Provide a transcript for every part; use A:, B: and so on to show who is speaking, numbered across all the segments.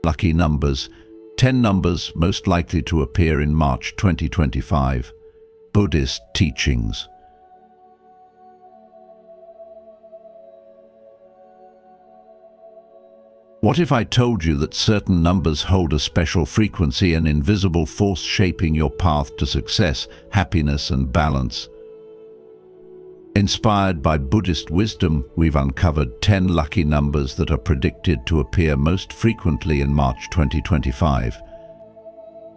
A: Lucky numbers. 10 numbers most likely to appear in March 2025. Buddhist teachings. What if I told you that certain numbers hold a special frequency, an invisible force shaping your path to success, happiness, and balance? Inspired by Buddhist wisdom, we've uncovered 10 lucky numbers that are predicted to appear most frequently in March 2025.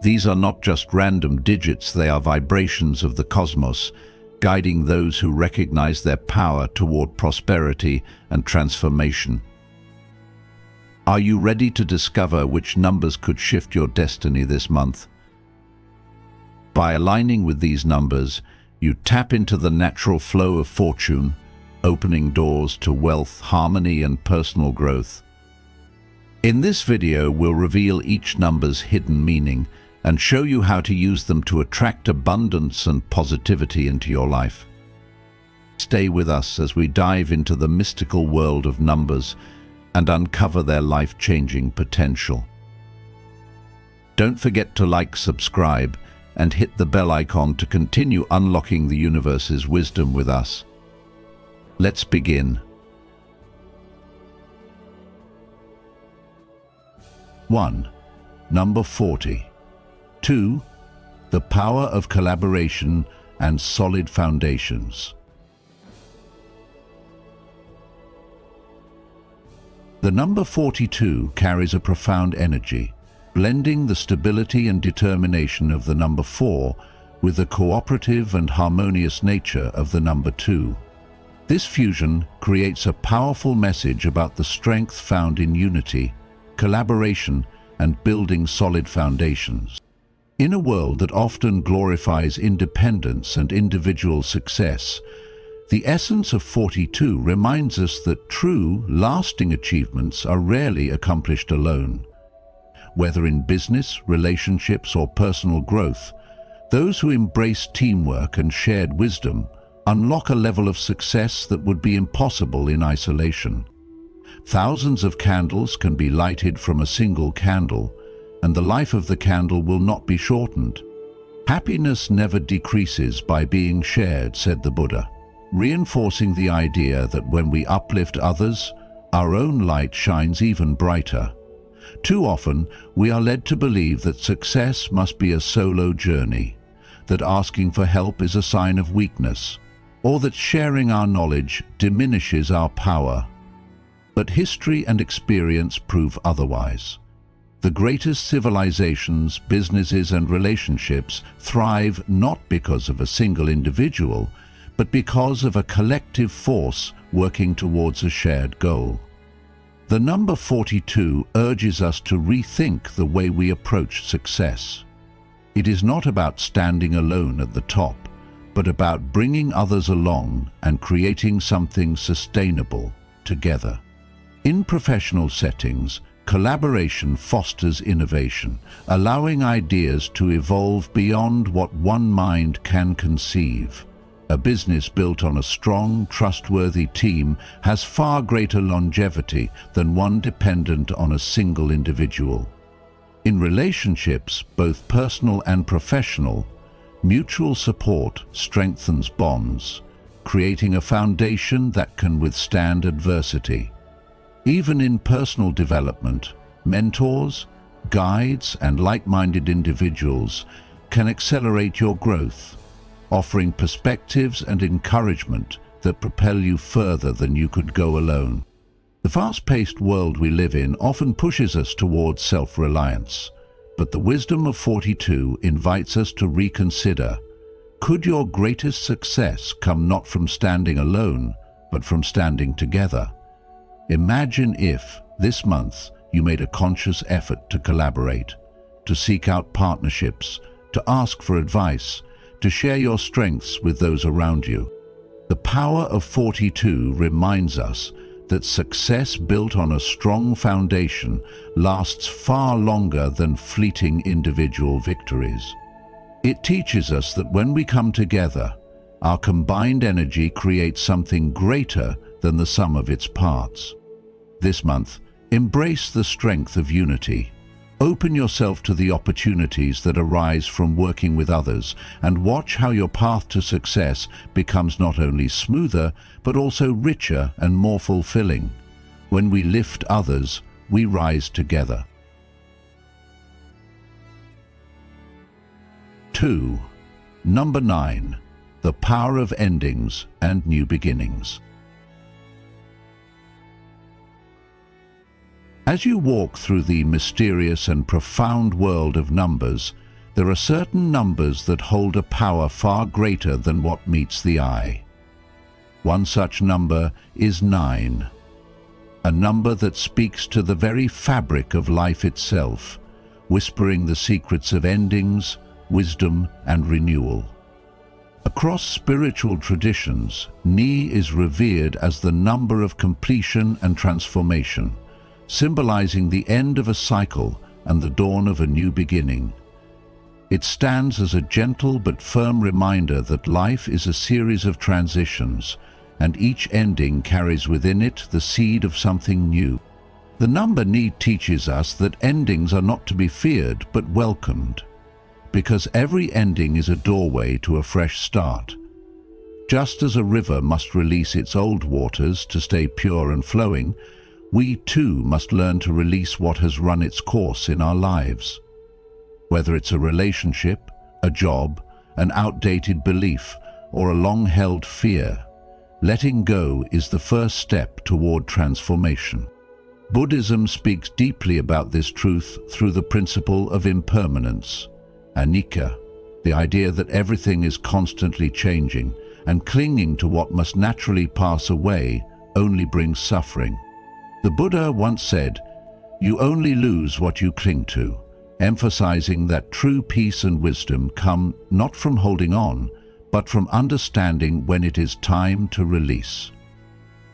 A: These are not just random digits, they are vibrations of the cosmos, guiding those who recognize their power toward prosperity and transformation. Are you ready to discover which numbers could shift your destiny this month? By aligning with these numbers, you tap into the natural flow of fortune, opening doors to wealth, harmony, and personal growth. In this video, we'll reveal each number's hidden meaning and show you how to use them to attract abundance and positivity into your life. Stay with us as we dive into the mystical world of numbers and uncover their life-changing potential. Don't forget to like, subscribe, and hit the bell icon to continue unlocking the universe's wisdom with us. Let's begin. 1. Number 40. 2. The power of collaboration and solid foundations. The number 42 carries a profound energy, blending the stability and determination of the number 4 with the cooperative and harmonious nature of the number 2. This fusion creates a powerful message about the strength found in unity, collaboration, and building solid foundations. In a world that often glorifies independence and individual success, the essence of 42 reminds us that true, lasting achievements are rarely accomplished alone. Whether in business, relationships, or personal growth, those who embrace teamwork and shared wisdom unlock a level of success that would be impossible in isolation. Thousands of candles can be lighted from a single candle, and the life of the candle will not be shortened. Happiness never decreases by being shared, said the Buddha, reinforcing the idea that when we uplift others, our own light shines even brighter. Too often, we are led to believe that success must be a solo journey, that asking for help is a sign of weakness, or that sharing our knowledge diminishes our power. But history and experience prove otherwise. The greatest civilizations, businesses, and relationships thrive not because of a single individual, but because of a collective force working towards a shared goal. The number 42 urges us to rethink the way we approach success. It is not about standing alone at the top, but about bringing others along and creating something sustainable together. In professional settings, collaboration fosters innovation, allowing ideas to evolve beyond what one mind can conceive. A business built on a strong, trustworthy team has far greater longevity than one dependent on a single individual. In relationships, both personal and professional, mutual support strengthens bonds, creating a foundation that can withstand adversity. Even in personal development, mentors, guides, and like-minded individuals can accelerate your growth, offering perspectives and encouragement that propel you further than you could go alone. The fast-paced world we live in often pushes us towards self-reliance, but the wisdom of 42 invites us to reconsider. Could your greatest success come not from standing alone, but from standing together? Imagine if, this month, you made a conscious effort to collaborate, to seek out partnerships, to ask for advice, to share your strengths with those around you. The power of 42 reminds us that success built on a strong foundation lasts far longer than fleeting individual victories. It teaches us that when we come together, our combined energy creates something greater than the sum of its parts. This month, embrace the strength of unity, Open yourself to the opportunities that arise from working with others, and watch how your path to success becomes not only smoother, but also richer and more fulfilling. When we lift others, we rise together. 2. Number 9. The power of endings and new beginnings. As you walk through the mysterious and profound world of numbers, there are certain numbers that hold a power far greater than what meets the eye. One such number is 9, a number that speaks to the very fabric of life itself, whispering the secrets of endings, wisdom, and renewal. Across spiritual traditions, Ni is revered as the number of completion and transformation, symbolizing the end of a cycle and the dawn of a new beginning. It stands as a gentle but firm reminder that life is a series of transitions, and each ending carries within it the seed of something new. The number Ni teaches us that endings are not to be feared but welcomed, because every ending is a doorway to a fresh start. Just as a river must release its old waters to stay pure and flowing, we too must learn to release what has run its course in our lives. Whether it's a relationship, a job, an outdated belief, or a long-held fear, letting go is the first step toward transformation. Buddhism speaks deeply about this truth through the principle of impermanence, anicca, the idea that everything is constantly changing, and clinging to what must naturally pass away only brings suffering. The Buddha once said, "You only lose what you cling to," emphasizing that true peace and wisdom come not from holding on, but from understanding when it is time to release.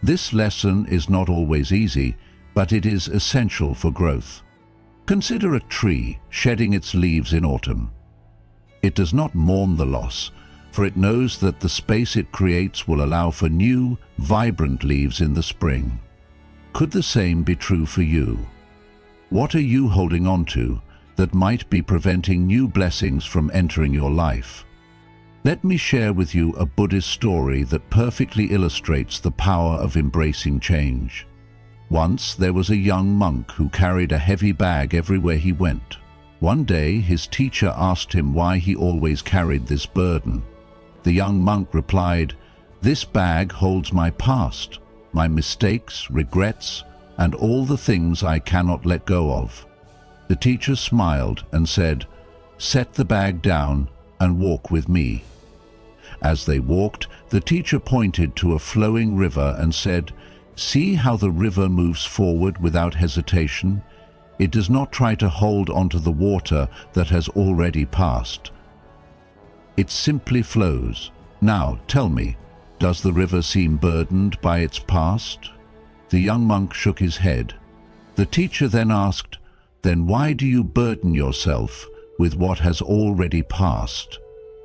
A: This lesson is not always easy, but it is essential for growth. Consider a tree shedding its leaves in autumn. It does not mourn the loss, for it knows that the space it creates will allow for new, vibrant leaves in the spring. Could the same be true for you? What are you holding on to that might be preventing new blessings from entering your life? Let me share with you a Buddhist story that perfectly illustrates the power of embracing change. Once there was a young monk who carried a heavy bag everywhere he went. One day his teacher asked him why he always carried this burden. The young monk replied, "This bag holds my past, my mistakes, regrets, and all the things I cannot let go of." The teacher smiled and said, "Set the bag down and walk with me." As they walked, the teacher pointed to a flowing river and said, "See how the river moves forward without hesitation? It does not try to hold onto the water that has already passed. It simply flows. Now, tell me, does the river seem burdened by its past?" The young monk shook his head. The teacher then asked, "Then why do you burden yourself with what has already passed?"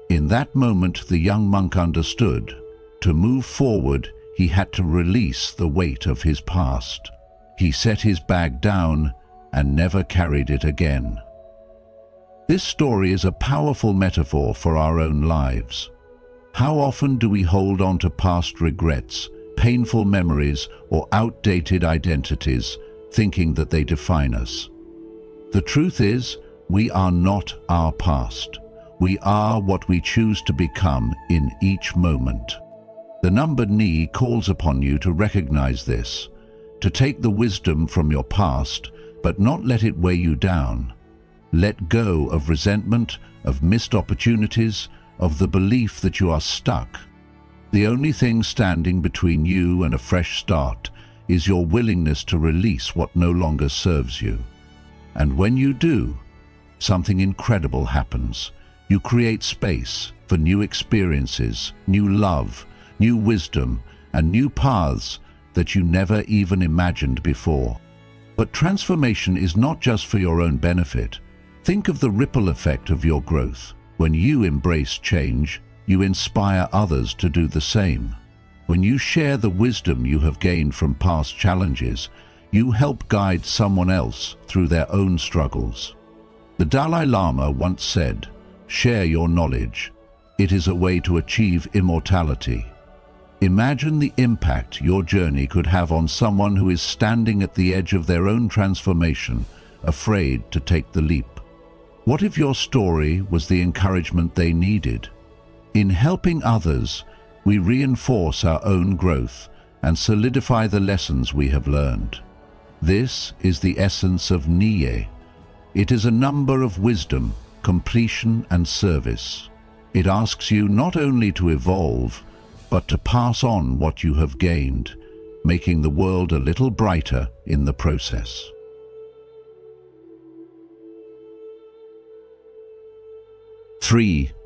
A: In that moment, the young monk understood. To move forward, he had to release the weight of his past. He set his bag down and never carried it again. This story is a powerful metaphor for our own lives. How often do we hold on to past regrets, painful memories, or outdated identities, thinking that they define us? The truth is, we are not our past. We are what we choose to become in each moment. The number Ni calls upon you to recognize this, to take the wisdom from your past, but not let it weigh you down. Let go of resentment, of missed opportunities, of the belief that you are stuck. The only thing standing between you and a fresh start is your willingness to release what no longer serves you. And when you do, something incredible happens. You create space for new experiences, new love, new wisdom, and new paths that you never even imagined before. But transformation is not just for your own benefit. Think of the ripple effect of your growth. When you embrace change, you inspire others to do the same. When you share the wisdom you have gained from past challenges, you help guide someone else through their own struggles. The Dalai Lama once said, "Share your knowledge. It is a way to achieve immortality." Imagine the impact your journey could have on someone who is standing at the edge of their own transformation, afraid to take the leap. What if your story was the encouragement they needed? In helping others, we reinforce our own growth and solidify the lessons we have learned. This is the essence of Nye. It is a number of wisdom, completion, and service. It asks you not only to evolve, but to pass on what you have gained, making the world a little brighter in the process.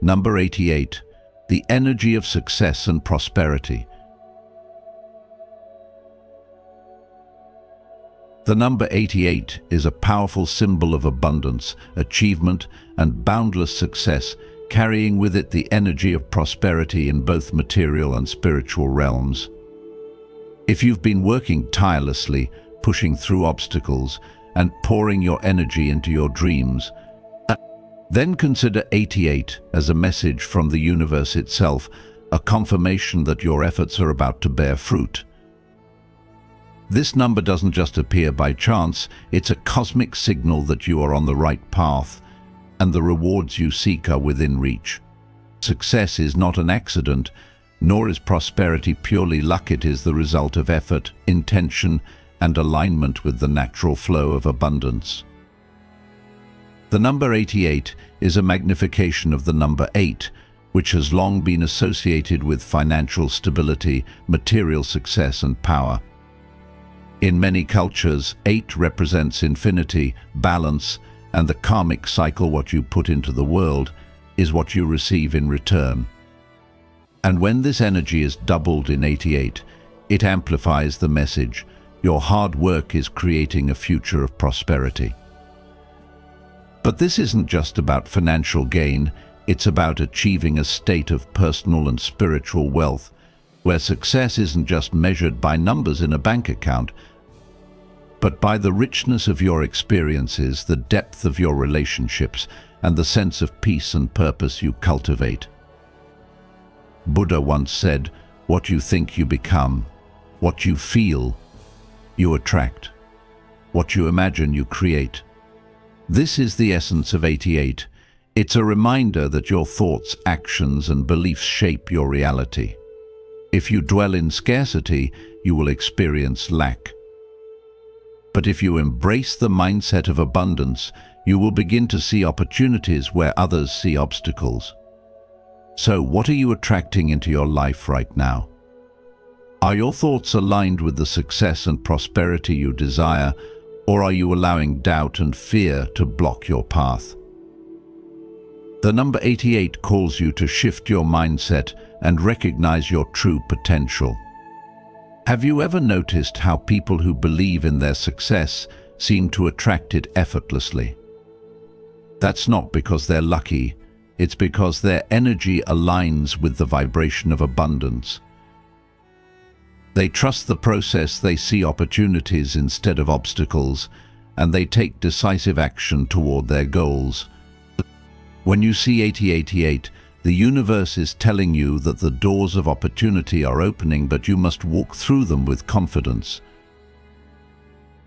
A: Number 88. The energy of success and prosperity. The number 88 is a powerful symbol of abundance, achievement, and boundless success, carrying with it the energy of prosperity in both material and spiritual realms. If you've been working tirelessly, pushing through obstacles, and pouring your energy into your dreams, then consider 88 as a message from the universe itself, a confirmation that your efforts are about to bear fruit. This number doesn't just appear by chance, it's a cosmic signal that you are on the right path, and the rewards you seek are within reach. Success is not an accident, nor is prosperity purely luck. It is the result of effort, intention, and alignment with the natural flow of abundance. The number 88 is a magnification of the number 8, which has long been associated with financial stability, material success, and power. In many cultures, 8 represents infinity, balance, and the karmic cycle. What you put into the world is what you receive in return. And when this energy is doubled in 88, it amplifies the message: your hard work is creating a future of prosperity. But this isn't just about financial gain, it's about achieving a state of personal and spiritual wealth, where success isn't just measured by numbers in a bank account, but by the richness of your experiences, the depth of your relationships, and the sense of peace and purpose you cultivate. Buddha once said, "What you think you become, what you feel, you attract. What you imagine, you create." This is the essence of 88. It's a reminder that your thoughts, actions, and beliefs shape your reality. If you dwell in scarcity, you will experience lack. But if you embrace the mindset of abundance, you will begin to see opportunities where others see obstacles. So, what are you attracting into your life right now? Are your thoughts aligned with the success and prosperity you desire, or are you allowing doubt and fear to block your path? The number 88 calls you to shift your mindset and recognize your true potential. Have you ever noticed how people who believe in their success seem to attract it effortlessly? That's not because they're lucky, it's because their energy aligns with the vibration of abundance. They trust the process, they see opportunities instead of obstacles, and they take decisive action toward their goals. When you see 8088, the universe is telling you that the doors of opportunity are opening, but you must walk through them with confidence.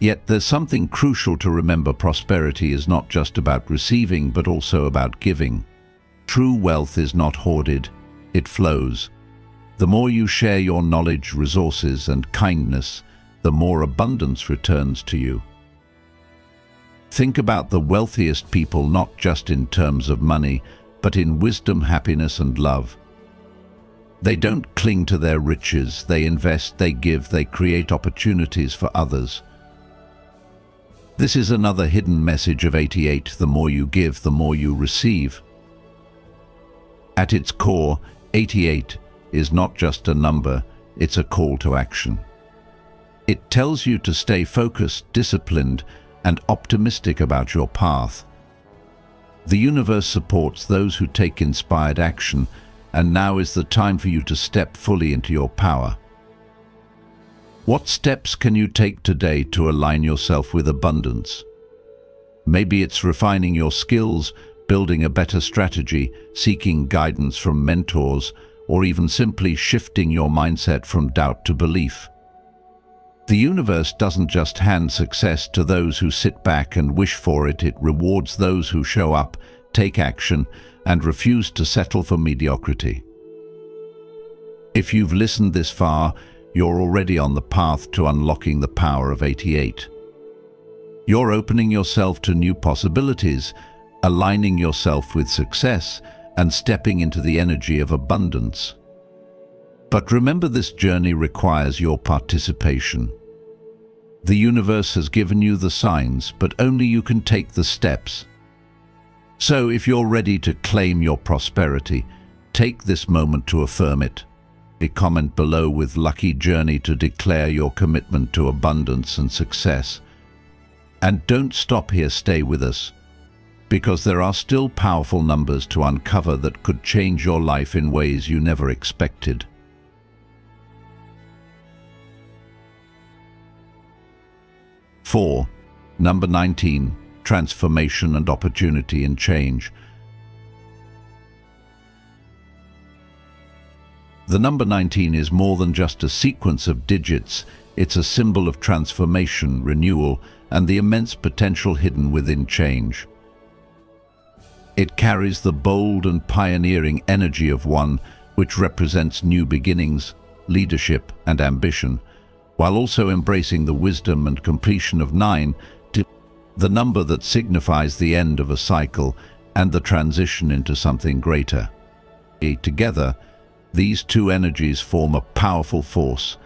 A: Yet there's something crucial to remember: prosperity is not just about receiving, but also about giving. True wealth is not hoarded, it flows. The more you share your knowledge, resources, and kindness, the more abundance returns to you. Think about the wealthiest people not just in terms of money, but in wisdom, happiness, and love. They don't cling to their riches, they invest, they give, they create opportunities for others. This is another hidden message of 88, the more you give, the more you receive. At its core, 88 is not just a number, it's a call to action. It tells you to stay focused, disciplined, and optimistic about your path. The universe supports those who take inspired action, and now is the time for you to step fully into your power. What steps can you take today to align yourself with abundance? Maybe it's refining your skills, building a better strategy, seeking guidance from mentors, or even simply shifting your mindset from doubt to belief. The universe doesn't just hand success to those who sit back and wish for it. It rewards those who show up, take action, and refuse to settle for mediocrity. If you've listened this far, you're already on the path to unlocking the power of 88. You're opening yourself to new possibilities, aligning yourself with success, and stepping into the energy of abundance. But remember, this journey requires your participation. The universe has given you the signs, but only you can take the steps. So if you're ready to claim your prosperity, take this moment to affirm it. Comment below with "Lucky Journey" to declare your commitment to abundance and success. And don't stop here, stay with us, because there are still powerful numbers to uncover that could change your life in ways you never expected. 4. Number 19. Transformation and opportunity in change. The number 19 is more than just a sequence of digits. It's a symbol of transformation, renewal, and the immense potential hidden within change. It carries the bold and pioneering energy of 1, which represents new beginnings, leadership, and ambition, while also embracing the wisdom and completion of 9, the number that signifies the end of a cycle and the transition into something greater. Together, these two energies form a powerful force,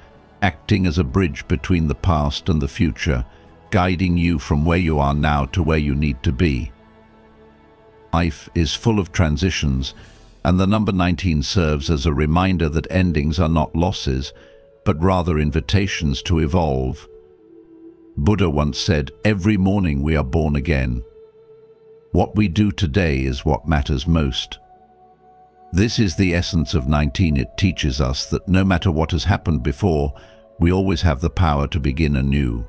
A: acting as a bridge between the past and the future, guiding you from where you are now to where you need to be. Life is full of transitions, and the number 19 serves as a reminder that endings are not losses, but rather invitations to evolve. Buddha once said, "Every morning we are born again." What we do today is what matters most. This is the essence of 19. It teaches us that no matter what has happened before, we always have the power to begin anew.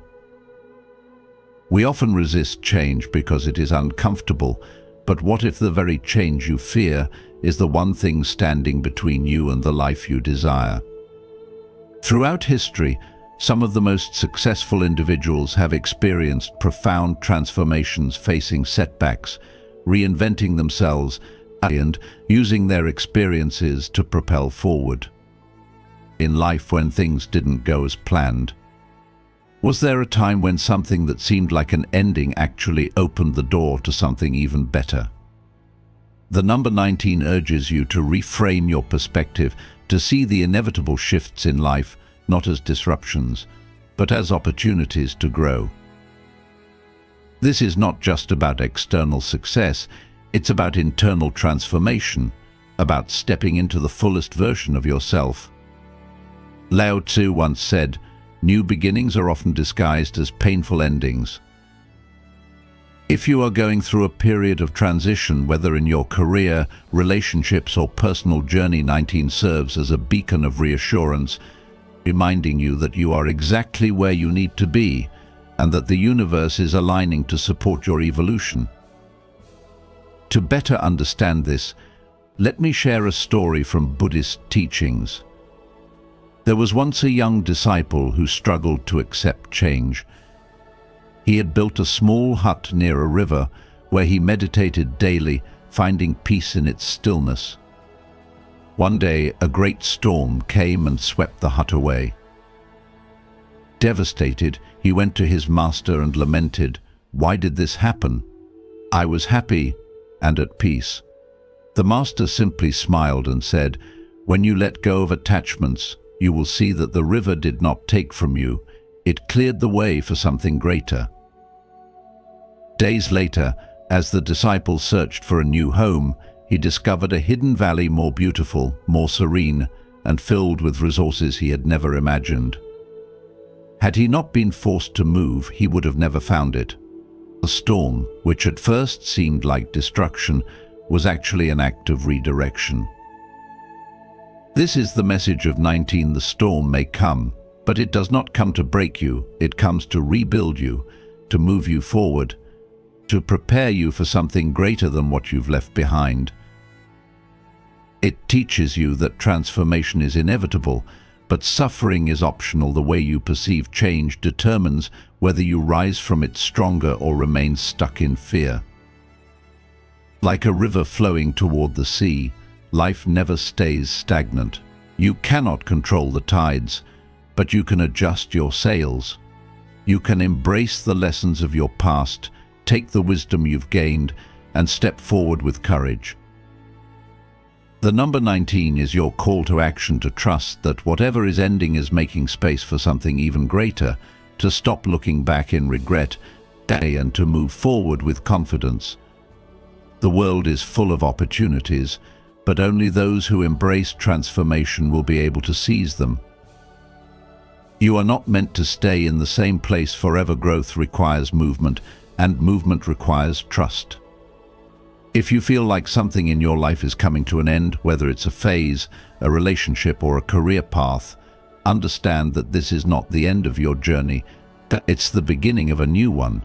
A: We often resist change because it is uncomfortable, but what if the very change you fear is the one thing standing between you and the life you desire? Throughout history, some of the most successful individuals have experienced profound transformations, facing setbacks, reinventing themselves, and using their experiences to propel forward. In life, when things didn't go as planned, was there a time when something that seemed like an ending actually opened the door to something even better? The number 19 urges you to reframe your perspective, to see the inevitable shifts in life not as disruptions, but as opportunities to grow. This is not just about external success, it's about internal transformation, about stepping into the fullest version of yourself. Lao Tzu once said, "New beginnings are often disguised as painful endings." If you are going through a period of transition, whether in your career, relationships, or personal journey, 19 serves as a beacon of reassurance, reminding you that you are exactly where you need to be and that the universe is aligning to support your evolution. To better understand this, let me share a story from Buddhist teachings. There was once a young disciple who struggled to accept change. He had built a small hut near a river where he meditated daily, finding peace in its stillness. One day, a great storm came and swept the hut away. Devastated, he went to his master and lamented, "Why did this happen? I was happy and at peace." The master simply smiled and said, "When you let go of attachments, you will see that the river did not take from you. It cleared the way for something greater." Days later, as the disciple searched for a new home, he discovered a hidden valley more beautiful, more serene, and filled with resources he had never imagined. Had he not been forced to move, he would have never found it. The storm, which at first seemed like destruction, was actually an act of redirection. This is the message of 19. The storm may come, but it does not come to break you. It comes to rebuild you, to move you forward. to prepare you for something greater than what you've left behind. It teaches you that transformation is inevitable, but suffering is optional. The way you perceive change determines whether you rise from it stronger or remain stuck in fear. Like a river flowing toward the sea, life never stays stagnant. You cannot control the tides, but you can adjust your sails. You can embrace the lessons of your past, take the wisdom you've gained, and step forward with courage. The number 19 is your call to action, to trust that whatever is ending is making space for something even greater, to stop looking back in regret, and to move forward with confidence. The world is full of opportunities, but only those who embrace transformation will be able to seize them. You are not meant to stay in the same place forever. Growth requires movement, and movement requires trust. If you feel like something in your life is coming to an end, whether it's a phase, a relationship, or a career path, understand that this is not the end of your journey, it's the beginning of a new one.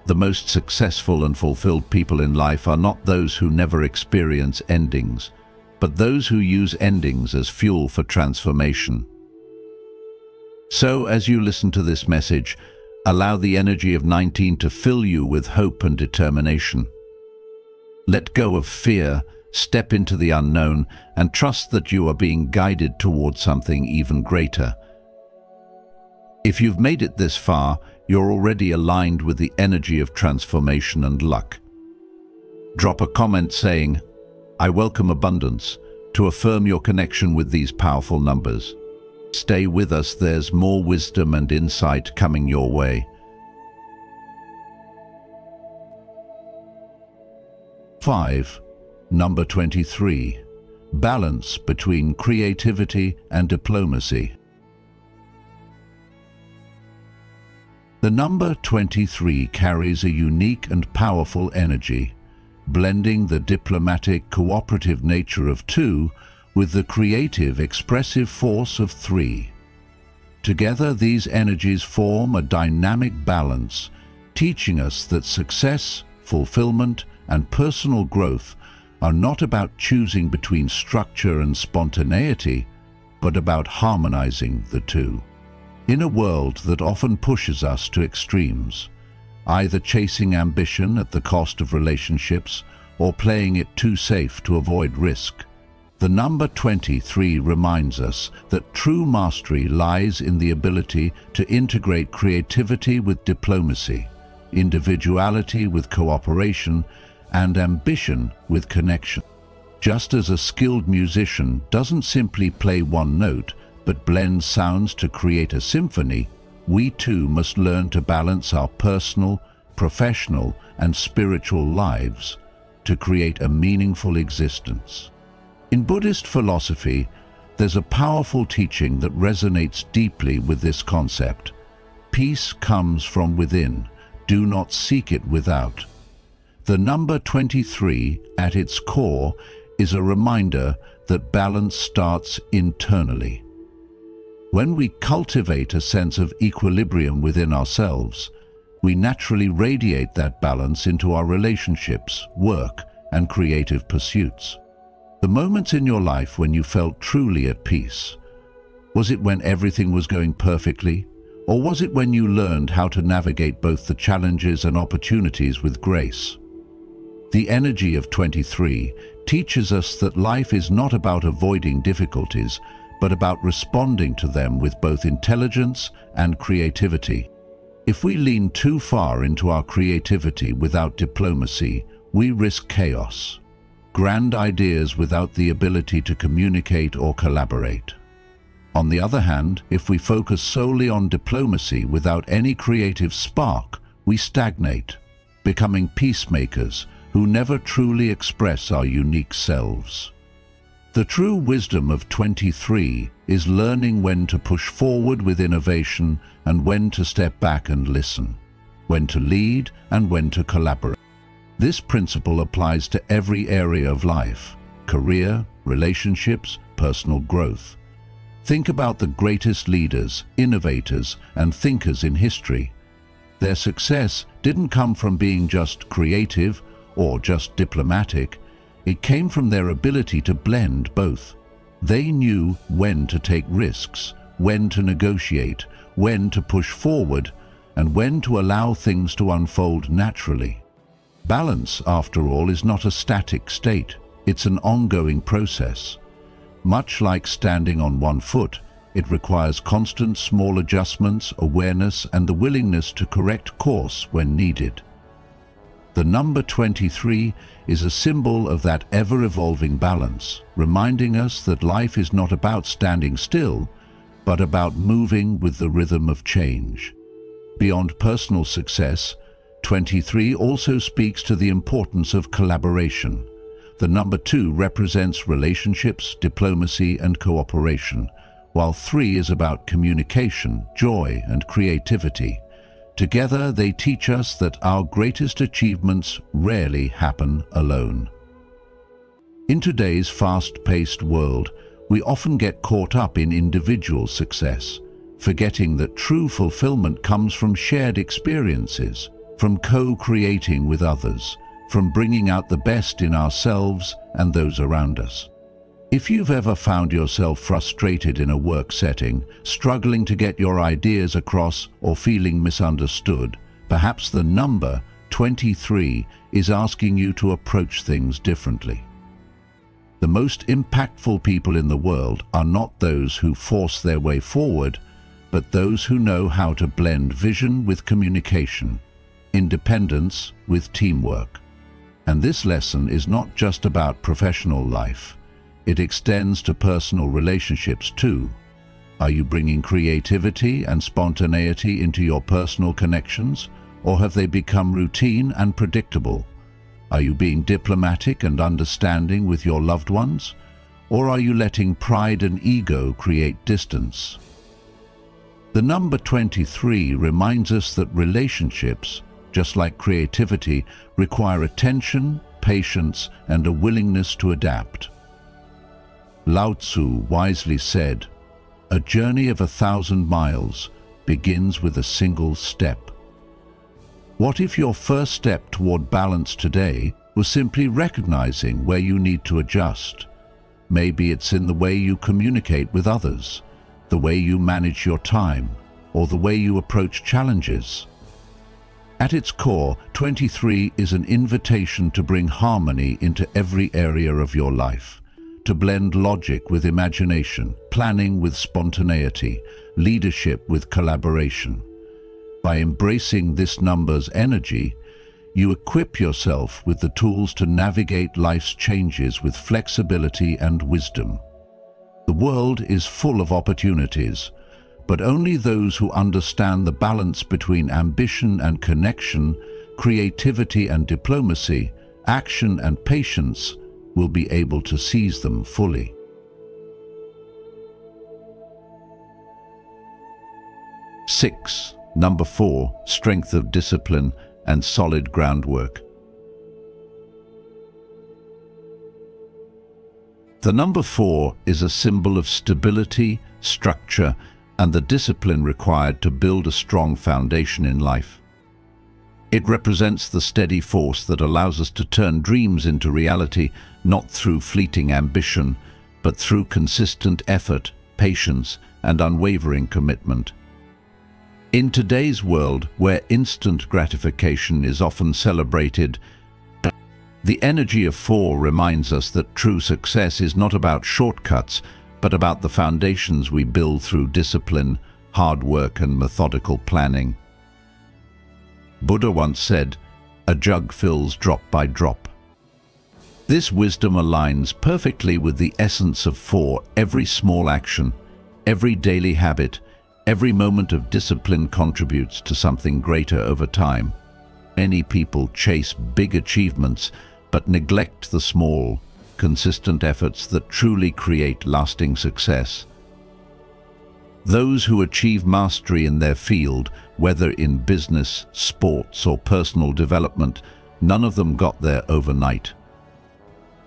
A: The most successful and fulfilled people in life are not those who never experience endings, but those who use endings as fuel for transformation. So, as you listen to this message, allow the energy of 19 to fill you with hope and determination. Let go of fear, step into the unknown, and trust that you are being guided towards something even greater. If you've made it this far, you're already aligned with the energy of transformation and luck. Drop a comment saying, "I welcome abundance," to affirm your connection with these powerful numbers. Stay with us, there's more wisdom and insight coming your way. 5. Number 23. Balance between creativity and diplomacy. The number 23 carries a unique and powerful energy, blending the diplomatic, cooperative nature of 2 with the creative, expressive force of 3. Together, these energies form a dynamic balance, teaching us that success, fulfillment, and personal growth are not about choosing between structure and spontaneity, but about harmonizing the two. In a world that often pushes us to extremes, either chasing ambition at the cost of relationships or playing it too safe to avoid risk, the number 23 reminds us that true mastery lies in the ability to integrate creativity with diplomacy, individuality with cooperation, and ambition with connection. Just as a skilled musician doesn't simply play one note, but blends sounds to create a symphony, we too must learn to balance our personal, professional, and spiritual lives to create a meaningful existence. In Buddhist philosophy, there's a powerful teaching that resonates deeply with this concept. Peace comes from within. Do not seek it without. The number 23, at its core, is a reminder that balance starts internally. When we cultivate a sense of equilibrium within ourselves, we naturally radiate that balance into our relationships, work, and creative pursuits. The moments in your life when you felt truly at peace, was it when everything was going perfectly, or was it when you learned how to navigate both the challenges and opportunities with grace? The energy of 23 teaches us that life is not about avoiding difficulties, but about responding to them with both intelligence and creativity. If we lean too far into our creativity without diplomacy, we risk chaos, grand ideas without the ability to communicate or collaborate. On the other hand, if we focus solely on diplomacy without any creative spark, we stagnate, becoming peacemakers who never truly express our unique selves. The true wisdom of 23 is learning when to push forward with innovation and when to step back and listen, when to lead and when to collaborate. This principle applies to every area of life: career, relationships, personal growth. Think about the greatest leaders, innovators, and thinkers in history. Their success didn't come from being just creative or just diplomatic. It came from their ability to blend both. They knew when to take risks, when to negotiate, when to push forward, and when to allow things to unfold naturally. Balance, after all, is not a static state. It's an ongoing process. Much like standing on one foot, it requires constant small adjustments, awareness, and the willingness to correct course when needed. The number 23 is a symbol of that ever-evolving balance, reminding us that life is not about standing still, but about moving with the rhythm of change. Beyond personal success, 23 also speaks to the importance of collaboration. The number 2 represents relationships, diplomacy, and cooperation, while 3 is about communication, joy, and creativity. Together, they teach us that our greatest achievements rarely happen alone. In today's fast-paced world, we often get caught up in individual success, forgetting that true fulfillment comes from shared experiences, from co-creating with others, from bringing out the best in ourselves and those around us. If you've ever found yourself frustrated in a work setting, struggling to get your ideas across or feeling misunderstood, perhaps the number 23 is asking you to approach things differently. The most impactful people in the world are not those who force their way forward, but those who know how to blend vision with communication, independence with teamwork. And this lesson is not just about professional life. It extends to personal relationships too. Are you bringing creativity and spontaneity into your personal connections, or have they become routine and predictable? Are you being diplomatic and understanding with your loved ones, or are you letting pride and ego create distance? The number 23 reminds us that relationships, just like creativity, require attention, patience, and a willingness to adapt. Lao Tzu wisely said, "A journey of 1,000 miles begins with a single step." What if your first step toward balance today was simply recognizing where you need to adjust? Maybe it's in the way you communicate with others, the way you manage your time, or the way you approach challenges. At its core, 23 is an invitation to bring harmony into every area of your life, to blend logic with imagination, planning with spontaneity, leadership with collaboration. By embracing this number's energy, you equip yourself with the tools to navigate life's changes with flexibility and wisdom. The world is full of opportunities, but only those who understand the balance between ambition and connection, creativity and diplomacy, action and patience will be able to seize them fully. Six, number 4, strength of discipline and solid groundwork. The number 4 is a symbol of stability, structure, and the discipline required to build a strong foundation in life. It represents the steady force that allows us to turn dreams into reality, not through fleeting ambition, but through consistent effort, patience, and unwavering commitment. In today's world, where instant gratification is often celebrated, the energy of 4 reminds us that true success is not about shortcuts, but about the foundations we build through discipline, hard work, and methodical planning. Buddha once said, "A jug fills drop by drop." This wisdom aligns perfectly with the essence of 4. Every small action, every daily habit, every moment of discipline contributes to something greater over time. Many people chase big achievements, but neglect the small, consistent efforts that truly create lasting success. Those who achieve mastery in their field, whether in business, sports, or personal development, none of them got there overnight.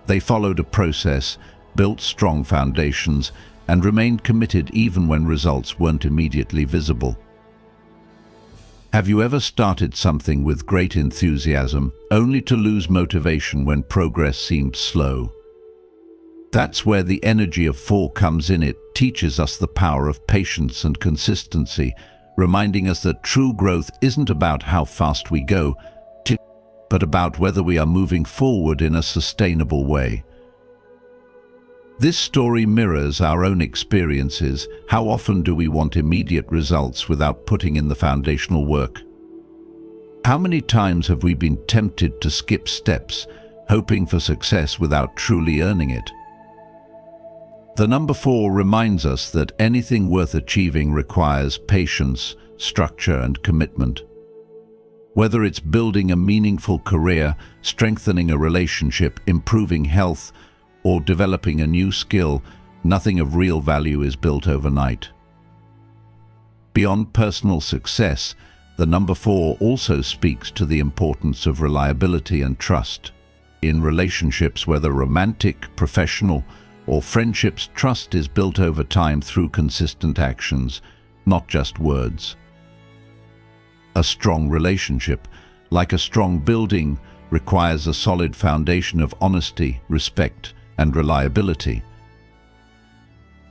A: They followed a process, built strong foundations, and remained committed even when results weren't immediately visible. Have you ever started something with great enthusiasm, only to lose motivation when progress seemed slow? That's where the energy of 4 comes in. It teaches us the power of patience and consistency, reminding us that true growth isn't about how fast we go, but about whether we are moving forward in a sustainable way. This story mirrors our own experiences. How often do we want immediate results without putting in the foundational work? How many times have we been tempted to skip steps, hoping for success without truly earning it? The number 4 reminds us that anything worth achieving requires patience, structure, and commitment. Whether it's building a meaningful career, strengthening a relationship, improving health, or developing a new skill, nothing of real value is built overnight. Beyond personal success, the number 4 also speaks to the importance of reliability and trust. In relationships, whether romantic, professional, or friendships, trust is built over time through consistent actions, not just words. A strong relationship, like a strong building, requires a solid foundation of honesty, respect, and reliability.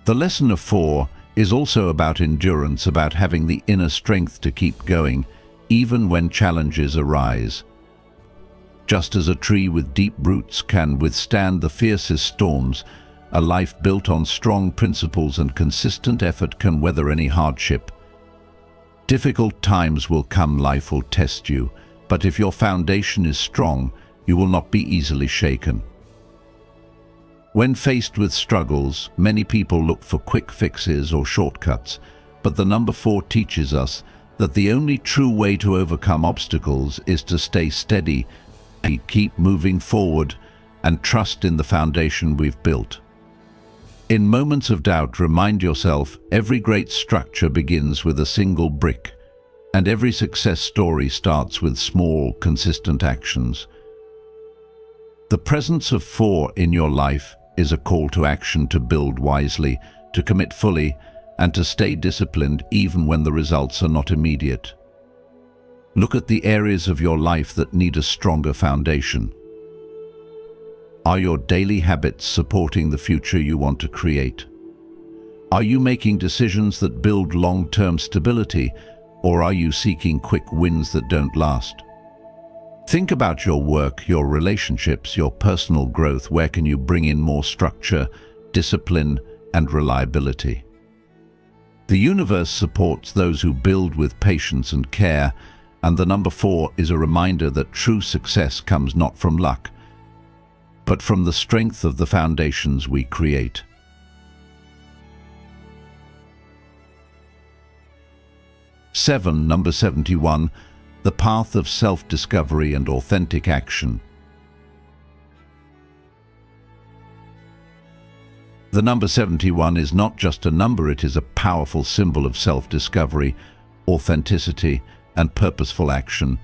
A: The lesson of 4 is also about endurance, about having the inner strength to keep going, even when challenges arise. Just as a tree with deep roots can withstand the fiercest storms, a life built on strong principles and consistent effort can weather any hardship. Difficult times will come, life will test you, but if your foundation is strong, you will not be easily shaken. When faced with struggles, many people look for quick fixes or shortcuts, but the number 4 teaches us that the only true way to overcome obstacles is to stay steady, keep moving forward, and trust in the foundation we've built. In moments of doubt, remind yourself, every great structure begins with a single brick, and every success story starts with small, consistent actions. The presence of 4 in your life is a call to action, to build wisely, to commit fully, and to stay disciplined even when the results are not immediate. Look at the areas of your life that need a stronger foundation. Are your daily habits supporting the future you want to create? Are you making decisions that build long-term stability, or are you seeking quick wins that don't last? Think about your work, your relationships, your personal growth. Where can you bring in more structure, discipline, and reliability? The universe supports those who build with patience and care, and the number 4 is a reminder that true success comes not from luck, but from the strength of the foundations we create. Number 71, the path of self-discovery and authentic action. The number 71 is not just a number, it is a powerful symbol of self-discovery, authenticity, and purposeful action,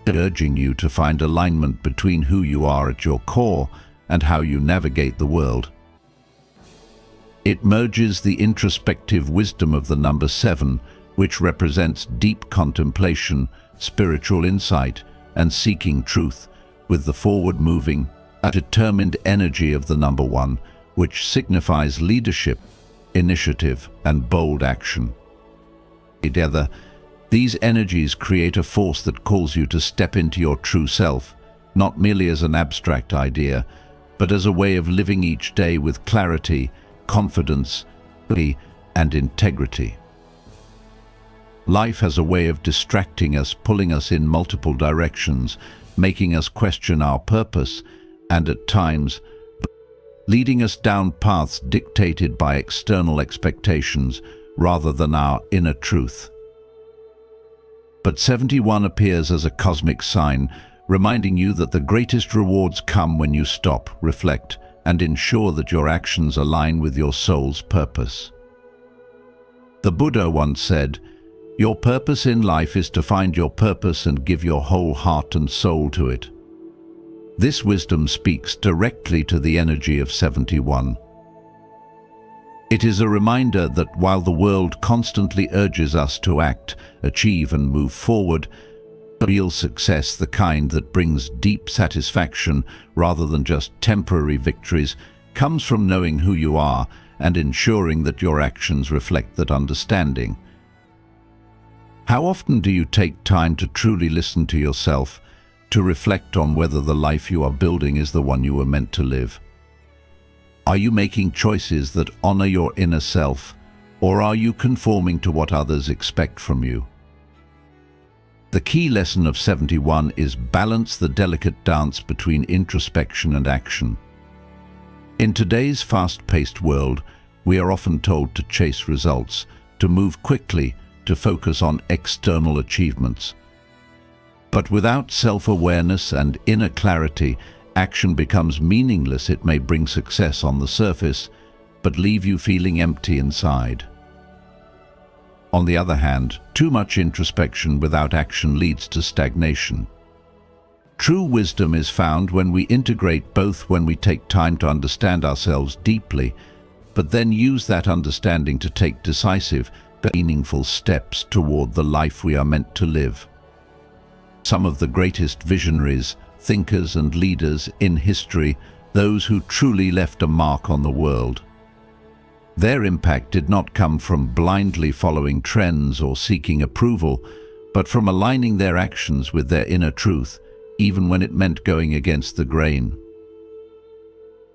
A: urging you to find alignment between who you are at your core and how you navigate the world. It merges the introspective wisdom of the number 7, which represents deep contemplation, spiritual insight, and seeking truth, with the forward-moving, determined energy of the number 1, which signifies leadership, initiative, and bold action. Together, these energies create a force that calls you to step into your true self, not merely as an abstract idea, but as a way of living each day with clarity, confidence, and integrity. Life has a way of distracting us, pulling us in multiple directions, making us question our purpose, and at times, leading us down paths dictated by external expectations rather than our inner truth. But 71 appears as a cosmic sign, reminding you that the greatest rewards come when you stop, reflect, and ensure that your actions align with your soul's purpose. The Buddha once said, "Your purpose in life is to find your purpose and give your whole heart and soul to it." This wisdom speaks directly to the energy of 71. It is a reminder that while the world constantly urges us to act, achieve and move forward, real success, the kind that brings deep satisfaction rather than just temporary victories, comes from knowing who you are and ensuring that your actions reflect that understanding. How often do you take time to truly listen to yourself, to reflect on whether the life you are building is the one you were meant to live? Are you making choices that honor your inner self, or are you conforming to what others expect from you? The key lesson of 71 is balance the delicate dance between introspection and action. In today's fast-paced world, we are often told to chase results, to move quickly, to focus on external achievements. But without self-awareness and inner clarity, action becomes meaningless. It may bring success on the surface, but leave you feeling empty inside. On the other hand, too much introspection without action leads to stagnation. True wisdom is found when we integrate both, when we take time to understand ourselves deeply, but then use that understanding to take decisive, meaningful steps toward the life we are meant to live. Some of the greatest visionaries, thinkers and leaders in history, those who truly left a mark on the world. Their impact did not come from blindly following trends or seeking approval, but from aligning their actions with their inner truth, even when it meant going against the grain.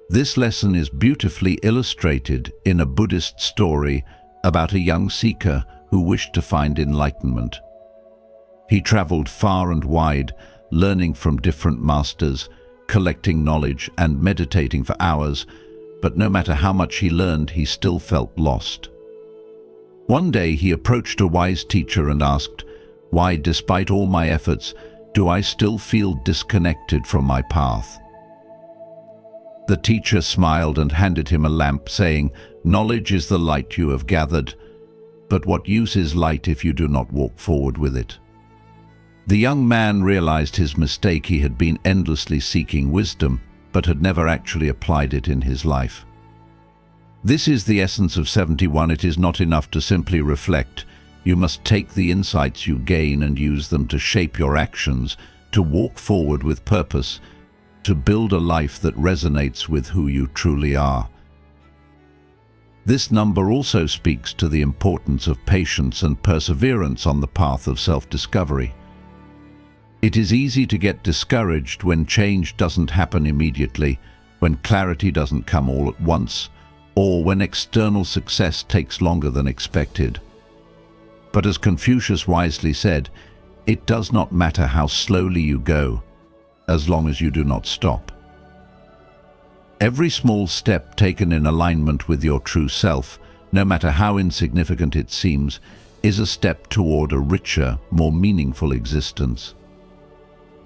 A: This lesson is beautifully illustrated in a Buddhist story about a young seeker who wished to find enlightenment. He traveled far and wide, learning from different masters, collecting knowledge and meditating for hours, but no matter how much he learned, he still felt lost. One day he approached a wise teacher and asked, "Why, despite all my efforts, do I still feel disconnected from my path?" The teacher smiled and handed him a lamp, saying, "Knowledge is the light you have gathered, but what use is light if you do not walk forward with it?" The young man realized his mistake. He had been endlessly seeking wisdom, but had never actually applied it in his life. This is the essence of 71. It is not enough to simply reflect. You must take the insights you gain and use them to shape your actions, to walk forward with purpose, to build a life that resonates with who you truly are. This number also speaks to the importance of patience and perseverance on the path of self-discovery. It is easy to get discouraged when change doesn't happen immediately, when clarity doesn't come all at once, or when external success takes longer than expected. But as Confucius wisely said, it does not matter how slowly you go, as long as you do not stop. Every small step taken in alignment with your true self, no matter how insignificant it seems, is a step toward a richer, more meaningful existence.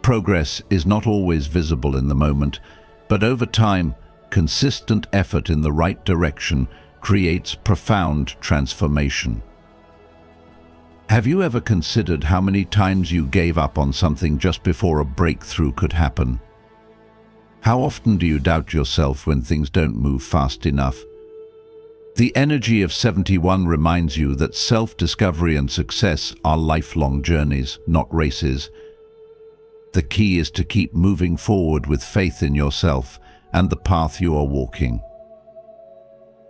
A: Progress is not always visible in the moment, but over time, consistent effort in the right direction creates profound transformation. Have you ever considered how many times you gave up on something just before a breakthrough could happen? How often do you doubt yourself when things don't move fast enough? The energy of 71 reminds you that self-discovery and success are lifelong journeys, not races. The key is to keep moving forward with faith in yourself and the path you are walking.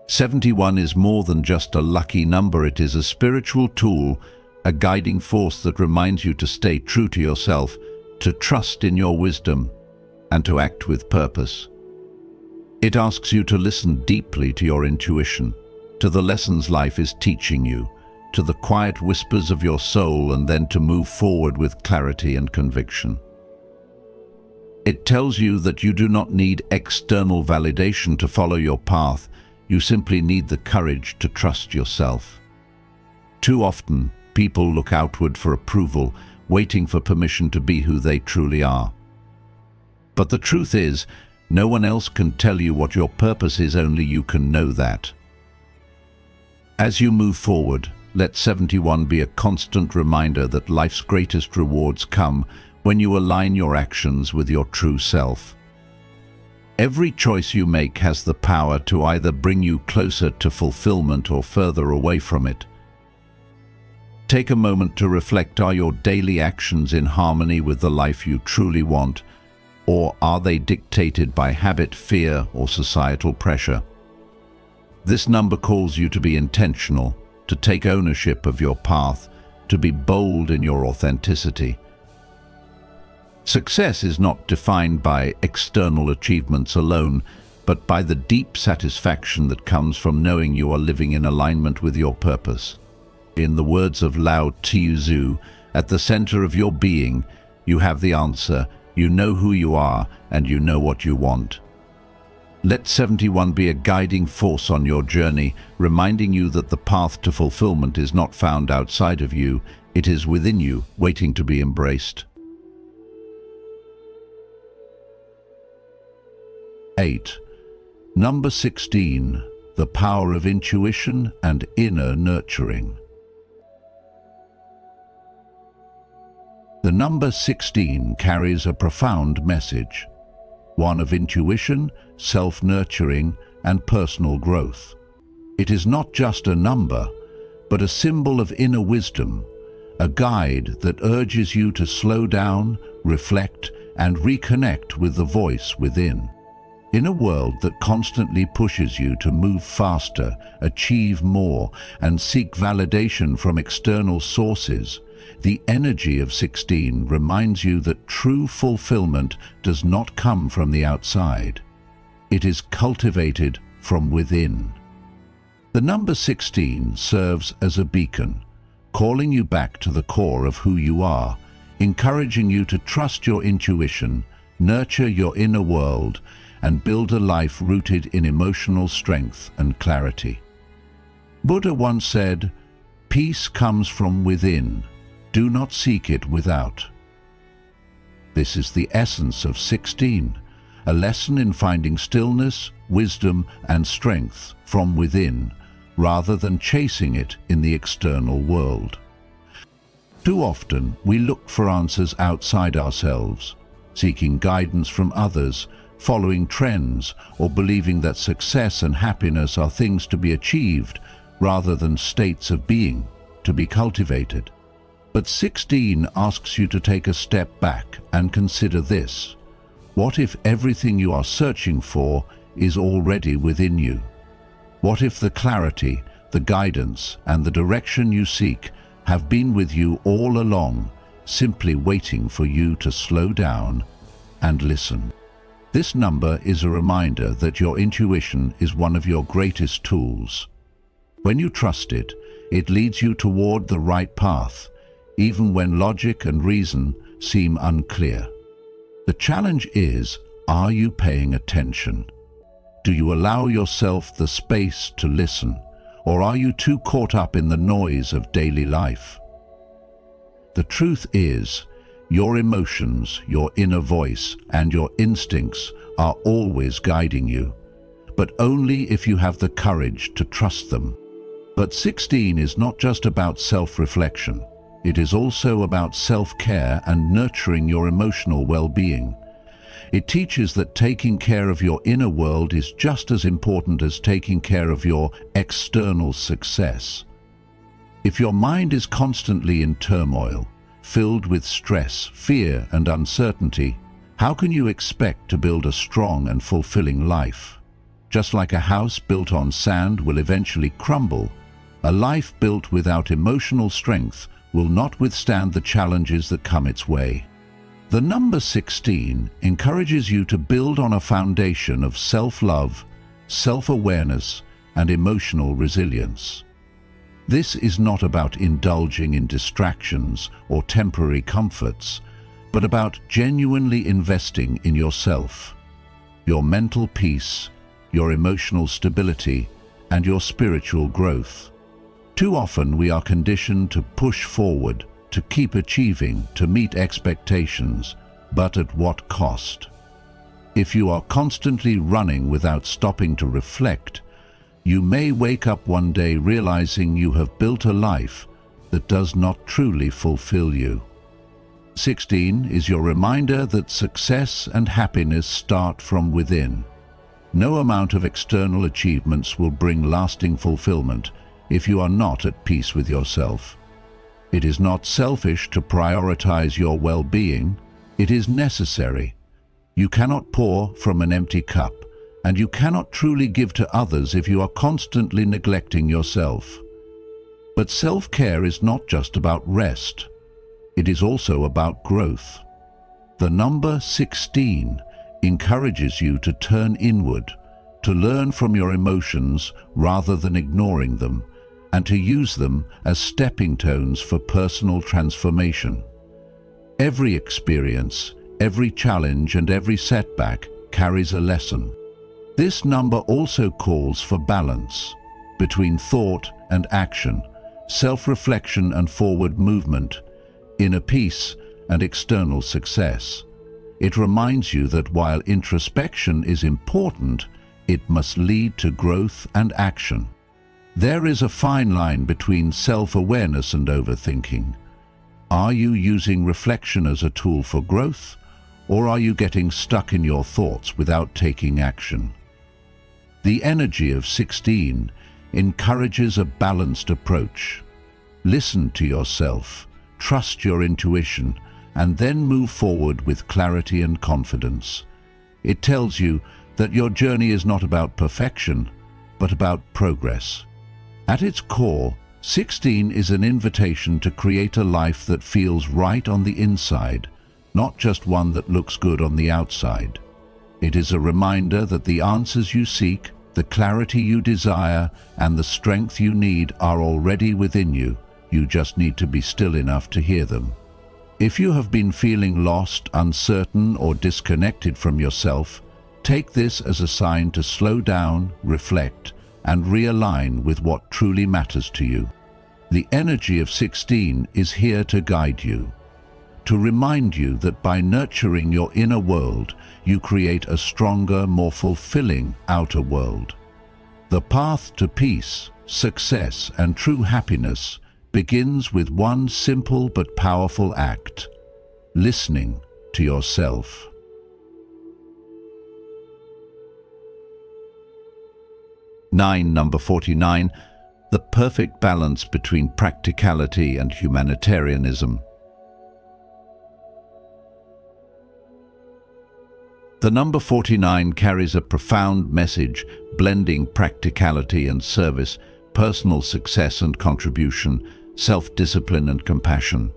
A: 71 is more than just a lucky number. It is a spiritual tool, a guiding force that reminds you to stay true to yourself, to trust in your wisdom, and to act with purpose. It asks you to listen deeply to your intuition, to the lessons life is teaching you, to the quiet whispers of your soul, and then to move forward with clarity and conviction. It tells you that you do not need external validation to follow your path. You simply need the courage to trust yourself. Too often, people look outward for approval, waiting for permission to be who they truly are. But the truth is, no one else can tell you what your purpose is, only you can know that. As you move forward, let 71 be a constant reminder that life's greatest rewards come when you align your actions with your true self. Every choice you make has the power to either bring you closer to fulfillment or further away from it. Take a moment to reflect: are your daily actions in harmony with the life you truly want, or are they dictated by habit, fear, or societal pressure? This number calls you to be intentional, to take ownership of your path, to be bold in your authenticity. Success is not defined by external achievements alone, but by the deep satisfaction that comes from knowing you are living in alignment with your purpose. In the words of Lao Tzu, at the center of your being, you have the answer, you know who you are, and you know what you want. Let 71 be a guiding force on your journey, reminding you that the path to fulfillment is not found outside of you, it is within you, waiting to be embraced. 8. Number 16. The power of intuition and inner nurturing. The number 16 carries a profound message, one of intuition, self-nurturing, and personal growth. It is not just a number, but a symbol of inner wisdom, a guide that urges you to slow down, reflect, and reconnect with the voice within. In a world that constantly pushes you to move faster, achieve more, and seek validation from external sources, the energy of 16 reminds you that true fulfillment does not come from the outside. It is cultivated from within. The number 16 serves as a beacon, calling you back to the core of who you are, encouraging you to trust your intuition, nurture your inner world, and build a life rooted in emotional strength and clarity. Buddha once said, "Peace comes from within. Do not seek it without." This is the essence of 16, a lesson in finding stillness, wisdom, and strength from within, rather than chasing it in the external world. Too often, we look for answers outside ourselves, seeking guidance from others, following trends, or believing that success and happiness are things to be achieved rather than states of being to be cultivated. But 16 asks you to take a step back and consider this. What if everything you are searching for is already within you? What if the clarity, the guidance, and the direction you seek have been with you all along, simply waiting for you to slow down and listen? This number is a reminder that your intuition is one of your greatest tools. When you trust it, it leads you toward the right path, even when logic and reason seem unclear. The challenge is, are you paying attention? Do you allow yourself the space to listen, or are you too caught up in the noise of daily life? The truth is, your emotions, your inner voice, and your instincts are always guiding you, but only if you have the courage to trust them. But 16 is not just about self-reflection. It is also about self-care and nurturing your emotional well-being. It teaches that taking care of your inner world is just as important as taking care of your external success. If your mind is constantly in turmoil, filled with stress, fear, and uncertainty, how can you expect to build a strong and fulfilling life? Just like a house built on sand will eventually crumble, a life built without emotional strength will not withstand the challenges that come its way. The number 16 encourages you to build on a foundation of self-love, self-awareness, and emotional resilience. This is not about indulging in distractions or temporary comforts, but about genuinely investing in yourself, your mental peace, your emotional stability, and your spiritual growth. Too often we are conditioned to push forward, to keep achieving, to meet expectations, but at what cost? If you are constantly running without stopping to reflect, you may wake up one day realizing you have built a life that does not truly fulfill you. 16 is your reminder that success and happiness start from within. No amount of external achievements will bring lasting fulfillment if you are not at peace with yourself. It is not selfish to prioritize your well-being. It is necessary. You cannot pour from an empty cup, and you cannot truly give to others if you are constantly neglecting yourself. But self-care is not just about rest. It is also about growth. The number 16 encourages you to turn inward, to learn from your emotions rather than ignoring them, and to use them as stepping stones for personal transformation. Every experience, every challenge, and every setback carries a lesson. This number also calls for balance between thought and action, self-reflection and forward movement, inner peace and external success. It reminds you that while introspection is important, it must lead to growth and action. There is a fine line between self-awareness and overthinking. Are you using reflection as a tool for growth, or are you getting stuck in your thoughts without taking action? The energy of 16 encourages a balanced approach. Listen to yourself, trust your intuition, and then move forward with clarity and confidence. It tells you that your journey is not about perfection, but about progress. At its core, 16 is an invitation to create a life that feels right on the inside, not just one that looks good on the outside. It is a reminder that the answers you seek, the clarity you desire, and the strength you need are already within you. You just need to be still enough to hear them. If you have been feeling lost, uncertain, or disconnected from yourself, take this as a sign to slow down, reflect, and realign with what truly matters to you. The energy of 16 is here to guide you, to remind you that by nurturing your inner world, you create a stronger, more fulfilling outer world. The path to peace, success, and true happiness begins with one simple but powerful act: listening to yourself. Number 49, the perfect balance between practicality and humanitarianism. The number 49 carries a profound message, blending practicality and service, personal success and contribution, self-discipline and compassion.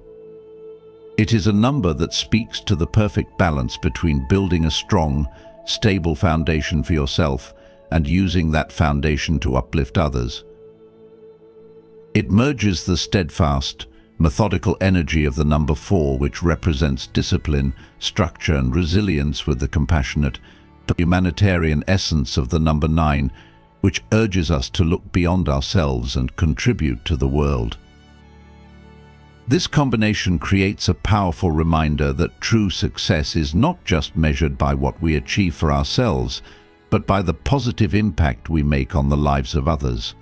A: It is a number that speaks to the perfect balance between building a strong, stable foundation for yourself and using that foundation to uplift others. It merges the steadfast, methodical energy of the number 4, which represents discipline, structure, and resilience, with the compassionate, humanitarian essence of the number 9, which urges us to look beyond ourselves and contribute to the world. This combination creates a powerful reminder that true success is not just measured by what we achieve for ourselves, but by the positive impact we make on the lives of others.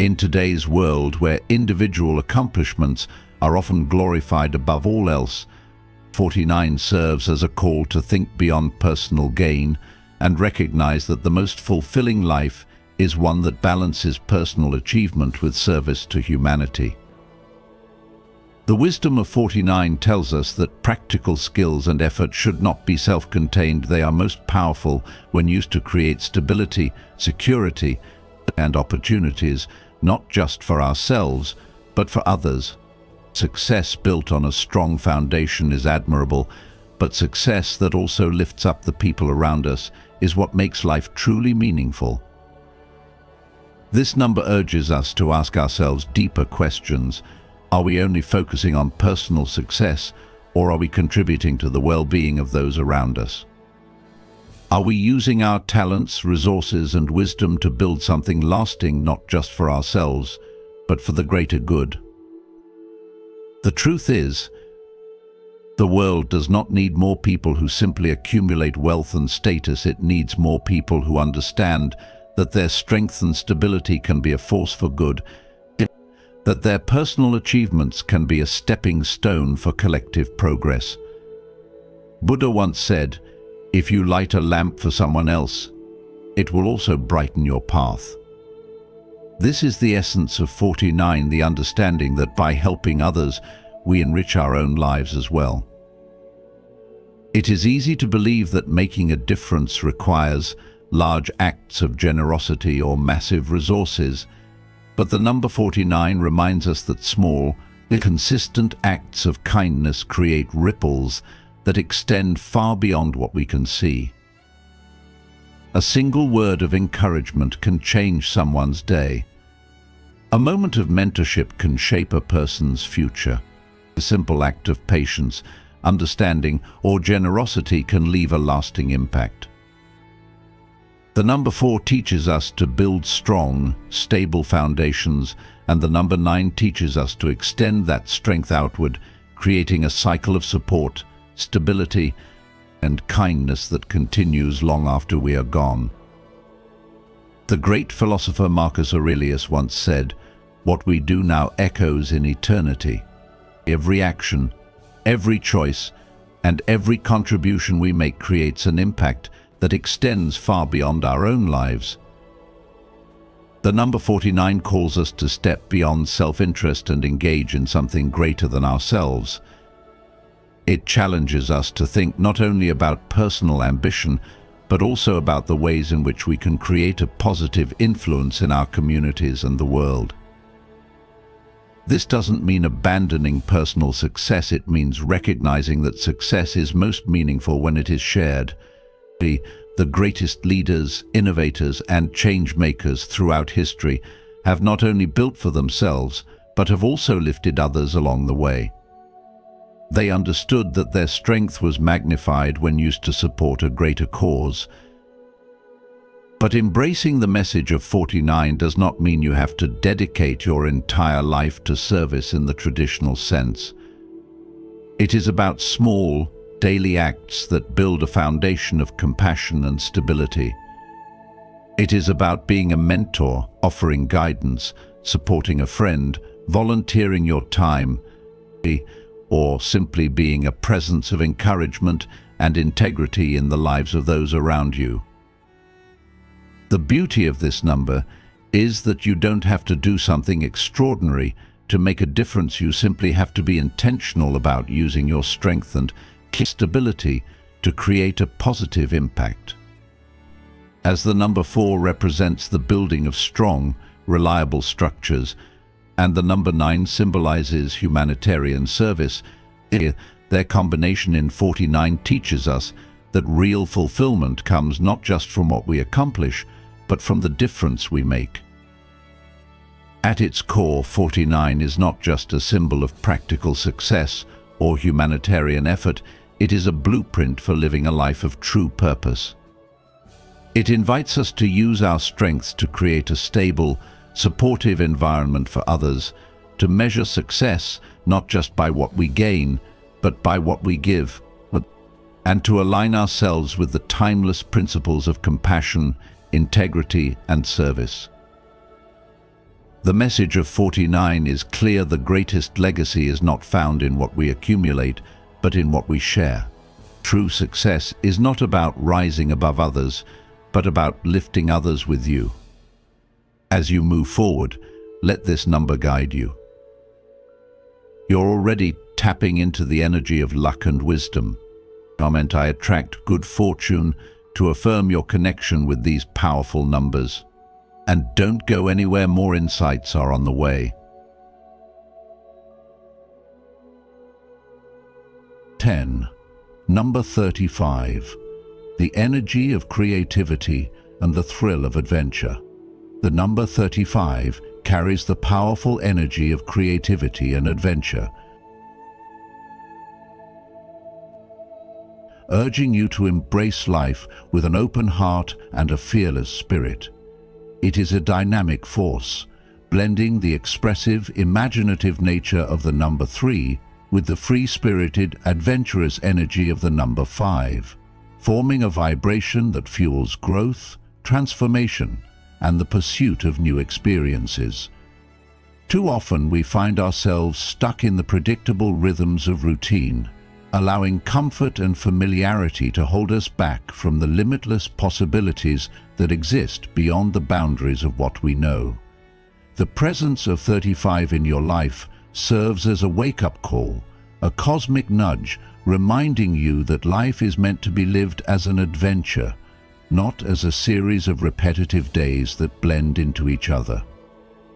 A: In today's world, where individual accomplishments are often glorified above all else, 49 serves as a call to think beyond personal gain and recognize that the most fulfilling life is one that balances personal achievement with service to humanity. The wisdom of 49 tells us that practical skills and effort should not be self-contained. They are most powerful when used to create stability, security, and opportunities, not just for ourselves, but for others. Success built on a strong foundation is admirable, but success that also lifts up the people around us is what makes life truly meaningful. This number urges us to ask ourselves deeper questions. Are we only focusing on personal success, or are we contributing to the well-being of those around us? Are we using our talents, resources, and wisdom to build something lasting, not just for ourselves, but for the greater good? The truth is, the world does not need more people who simply accumulate wealth and status. It needs more people who understand that their strength and stability can be a force for good. that their personal achievements can be a stepping stone for collective progress. Buddha once said, "If you light a lamp for someone else, it will also brighten your path." This is the essence of 49, the understanding that by helping others, we enrich our own lives as well. It is easy to believe that making a difference requires large acts of generosity or massive resources, but the number 49 reminds us that small, consistent acts of kindness create ripples that extend far beyond what we can see. A single word of encouragement can change someone's day. A moment of mentorship can shape a person's future. A simple act of patience, understanding, or generosity can leave a lasting impact. The number 4 teaches us to build strong, stable foundations, and the number 9 teaches us to extend that strength outward, creating a cycle of support, stability, and kindness that continues long after we are gone. The great philosopher Marcus Aurelius once said, "What we do now echoes in eternity." Every action, every choice, and every contribution we make creates an impact that extends far beyond our own lives. The number 49 calls us to step beyond self-interest and engage in something greater than ourselves. It challenges us to think not only about personal ambition, but also about the ways in which we can create a positive influence in our communities and the world. This doesn't mean abandoning personal success, it means recognizing that success is most meaningful when it is shared. The greatest leaders, innovators, and change makers throughout history have not only built for themselves, but have also lifted others along the way. They understood that their strength was magnified when used to support a greater cause. But embracing the message of 49 does not mean you have to dedicate your entire life to service in the traditional sense. It is about small, daily acts that build a foundation of compassion and stability. It is about being a mentor, offering guidance, supporting a friend, volunteering your time, or simply being a presence of encouragement and integrity in the lives of those around you. The beauty of this number is that you don't have to do something extraordinary to make a difference. You simply have to be intentional about using your strength and stability to create a positive impact. As the number 4 represents the building of strong, reliable structures, and the number 9 symbolizes humanitarian service, their combination in 49 teaches us that real fulfillment comes not just from what we accomplish, but from the difference we make. At its core, 49 is not just a symbol of practical success or humanitarian effort, it is a blueprint for living a life of true purpose. It invites us to use our strengths to create a stable, supportive environment for others, to measure success not just by what we gain, but by what we give, and to align ourselves with the timeless principles of compassion, integrity, and service. The message of 49 is clear: the greatest legacy is not found in what we accumulate, but in what we share. True success is not about rising above others, but about lifting others with you. As you move forward, let this number guide you. You're already tapping into the energy of luck and wisdom. Comment, "I attract good fortune," to affirm your connection with these powerful numbers. And don't go anywhere, more insights are on the way. 10. Number 35. The energy of creativity and the thrill of adventure. The number 35 carries the powerful energy of creativity and adventure, urging you to embrace life with an open heart and a fearless spirit. It is a dynamic force, blending the expressive, imaginative nature of the number 3 with the free-spirited, adventurous energy of the number 5, forming a vibration that fuels growth, transformation, and the pursuit of new experiences. Too often we find ourselves stuck in the predictable rhythms of routine, allowing comfort and familiarity to hold us back from the limitless possibilities that exist beyond the boundaries of what we know. The presence of 35 in your life serves as a wake-up call, a cosmic nudge reminding you that life is meant to be lived as an adventure, not as a series of repetitive days that blend into each other.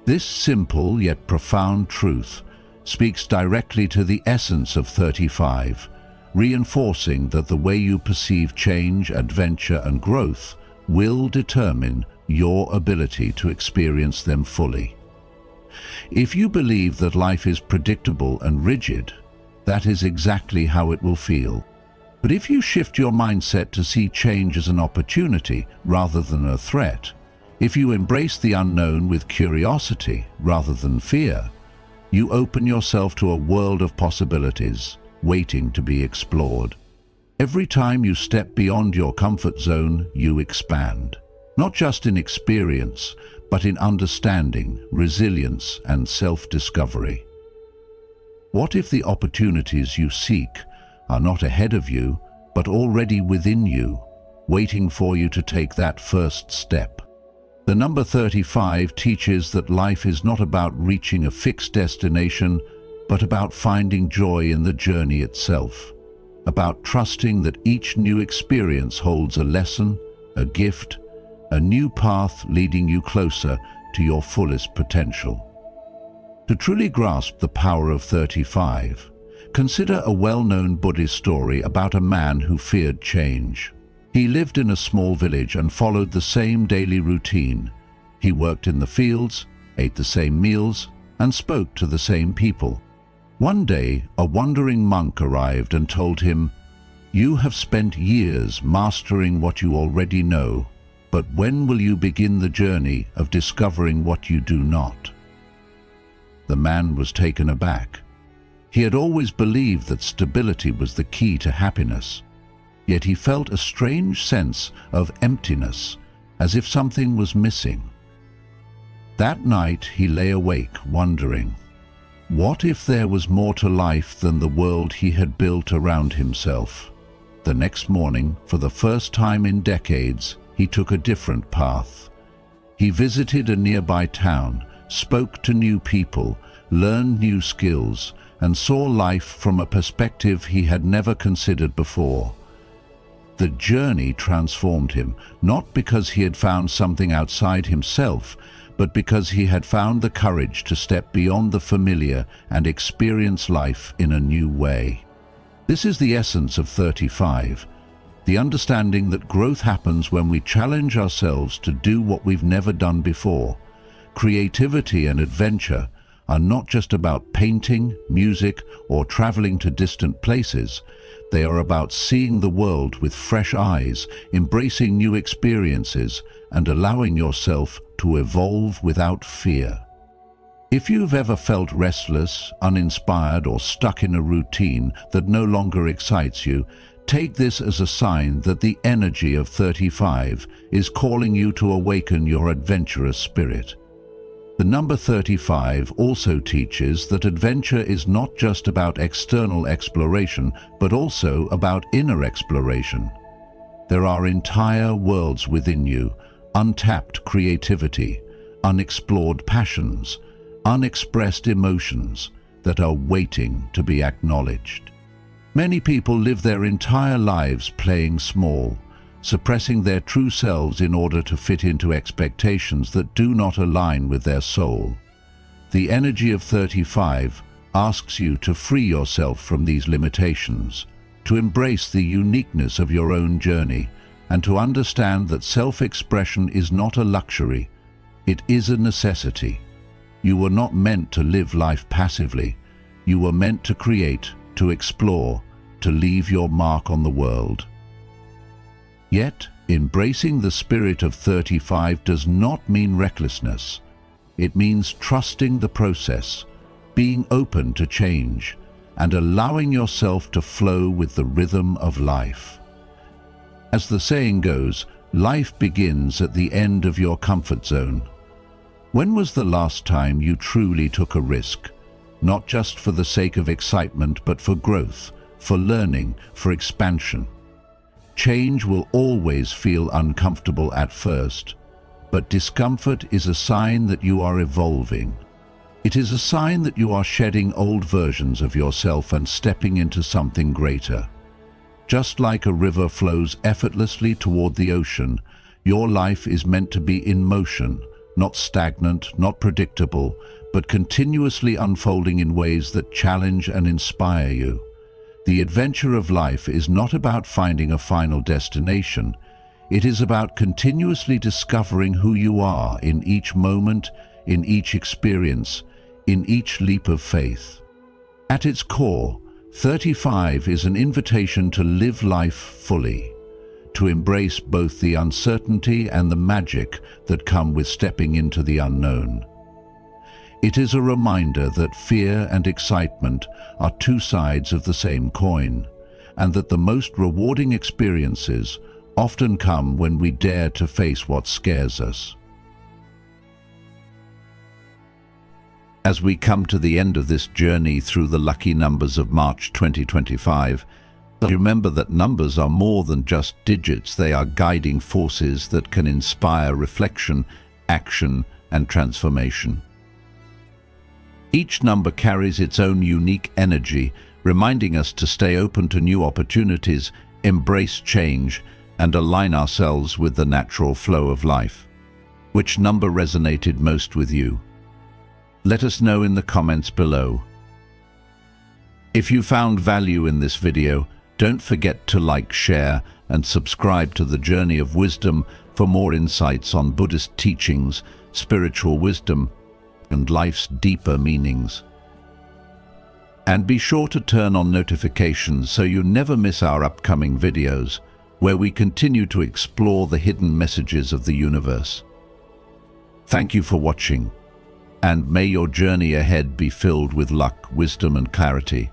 A: This simple yet profound truth speaks directly to the essence of 35, reinforcing that the way you perceive change, adventure, and growth will determine your ability to experience them fully. If you believe that life is predictable and rigid, that is exactly how it will feel. But if you shift your mindset to see change as an opportunity rather than a threat, if you embrace the unknown with curiosity rather than fear, you open yourself to a world of possibilities waiting to be explored. Every time you step beyond your comfort zone, you expand, not just in experience, but in understanding, resilience, and self-discovery. What if the opportunities you seek are not ahead of you, but already within you, waiting for you to take that first step? The number 35 teaches that life is not about reaching a fixed destination, but about finding joy in the journey itself, about trusting that each new experience holds a lesson, a gift, a new path leading you closer to your fullest potential. To truly grasp the power of 35, consider a well-known Buddhist story about a man who feared change. He lived in a small village and followed the same daily routine. He worked in the fields, ate the same meals, and spoke to the same people. One day, a wandering monk arrived and told him, "You have spent years mastering what you already know, but when will you begin the journey of discovering what you do not?" The man was taken aback. He had always believed that stability was the key to happiness, yet he felt a strange sense of emptiness, as if something was missing. That night he lay awake, wondering, what if there was more to life than the world he had built around himself? The next morning, for the first time in decades, he took a different path. He visited a nearby town, spoke to new people, learned new skills, and saw life from a perspective he had never considered before. The journey transformed him, not because he had found something outside himself, but because he had found the courage to step beyond the familiar and experience life in a new way. This is the essence of 35, the understanding that growth happens when we challenge ourselves to do what we've never done before. Creativity and adventure are not just about painting, music, or traveling to distant places. They are about seeing the world with fresh eyes, embracing new experiences, and allowing yourself to evolve without fear. If you've ever felt restless, uninspired, or stuck in a routine that no longer excites you, take this as a sign that the energy of 35 is calling you to awaken your adventurous spirit. The number 35 also teaches that adventure is not just about external exploration, but also about inner exploration. There are entire worlds within you, untapped creativity, unexplored passions, unexpressed emotions that are waiting to be acknowledged. Many people live their entire lives playing small, suppressing their true selves in order to fit into expectations that do not align with their soul. The energy of 35 asks you to free yourself from these limitations, to embrace the uniqueness of your own journey, and to understand that self-expression is not a luxury, it is a necessity. You were not meant to live life passively. You were meant to create, to explore, to leave your mark on the world. Yet, embracing the spirit of 35 does not mean recklessness. It means trusting the process, being open to change, and allowing yourself to flow with the rhythm of life. As the saying goes, life begins at the end of your comfort zone. When was the last time you truly took a risk? Not just for the sake of excitement, but for growth, for learning, for expansion. Change will always feel uncomfortable at first, but discomfort is a sign that you are evolving. It is a sign that you are shedding old versions of yourself and stepping into something greater. Just like a river flows effortlessly toward the ocean, your life is meant to be in motion, not stagnant, not predictable, but continuously unfolding in ways that challenge and inspire you. The adventure of life is not about finding a final destination. It is about continuously discovering who you are in each moment, in each experience, in each leap of faith. At its core, 35 is an invitation to live life fully, to embrace both the uncertainty and the magic that come with stepping into the unknown. It is a reminder that fear and excitement are two sides of the same coin, and that the most rewarding experiences often come when we dare to face what scares us. As we come to the end of this journey through the lucky numbers of March 2025, remember that numbers are more than just digits. They are guiding forces that can inspire reflection, action, and transformation. Each number carries its own unique energy, reminding us to stay open to new opportunities, embrace change, and align ourselves with the natural flow of life. Which number resonated most with you? Let us know in the comments below. If you found value in this video, don't forget to like, share, and subscribe to the Journey of Wisdom for more insights on Buddhist teachings, spiritual wisdom, and life's deeper meanings. And be sure to turn on notifications so you never miss our upcoming videos, where we continue to explore the hidden messages of the universe. Thank you for watching, and may your journey ahead be filled with luck, wisdom, and clarity.